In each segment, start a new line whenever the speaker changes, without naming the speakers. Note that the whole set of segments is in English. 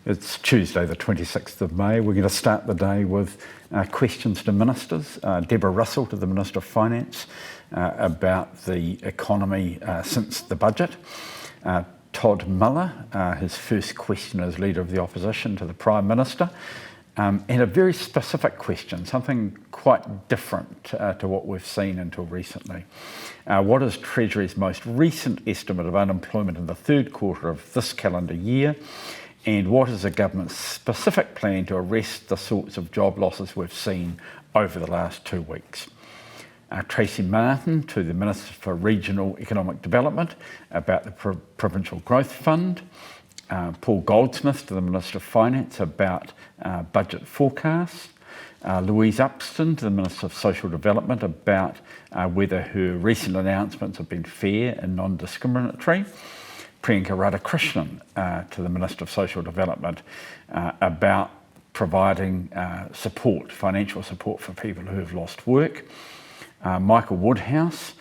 It's Tuesday, the 26th of May. We're going to start the day with questions to ministers. Deborah Russell to the Minister of Finance about the economy since the budget. Todd Muller, his first question as Leader of the Opposition to the Prime Minister. And a very specific question, something quite different to what we've seen until recently. What is Treasury's most recent estimate of unemployment in the third quarter of this calendar year? And what is the government's specific plan to arrest the sorts of job losses we've seen over the last 2 weeks? Tracy Martin to the Minister for Regional Economic Development about the Provincial Growth Fund. Paul Goldsmith to the Minister of Finance about budget forecasts. Louise Upston to the Minister of Social Development about whether her recent announcements have been fair and non-discriminatory. Priyanka Radhakrishnan to the Minister of Social Development about providing support, financial support for people who have lost work. Michael Woodhouse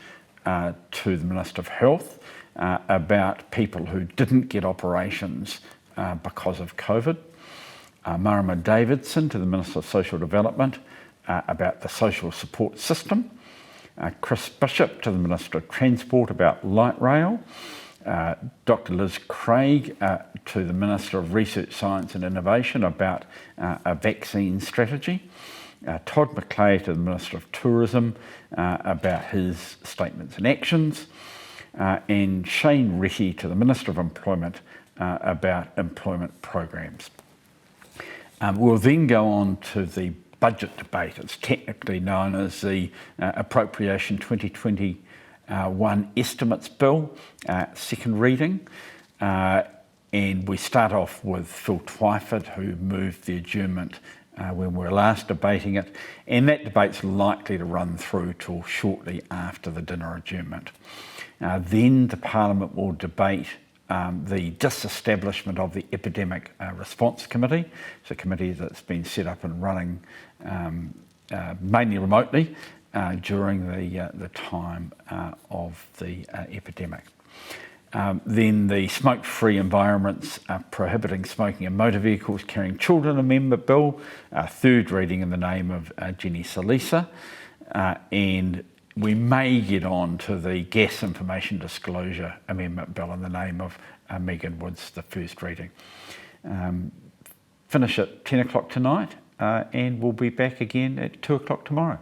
to the Minister of Health about people who didn't get operations because of COVID. Marama Davidson to the Minister of Social Development about the social support system. Chris Bishop to the Minister of Transport about light rail. Dr Liz Craig to the Minister of Research, Science and Innovation about a vaccine strategy. Todd McClay to the Minister of Tourism about his statements and actions. And Shane Retty to the Minister of Employment about employment programs. We'll then go on to the budget debate. It's technically known as the Appropriation 2021 Estimates Bill, second reading. And we start off with Phil Twyford, who moved the adjournment when we were last debating it, and that debate's likely to run through till shortly after the dinner adjournment. Then the Parliament will debate the disestablishment of the Epidemic Response Committee. It's a committee that's been set up and running mainly remotely during the time of the epidemic. Then the Smoke-Free Environments Prohibiting Smoking in Motor Vehicles Carrying Children Amendment Bill, third reading in the name of Jenny Salisa. And we may get on to the Gas Information Disclosure Amendment Bill in the name of Megan Woods, the first reading. Finish at 10 o'clock tonight and we'll be back again at 2 o'clock tomorrow.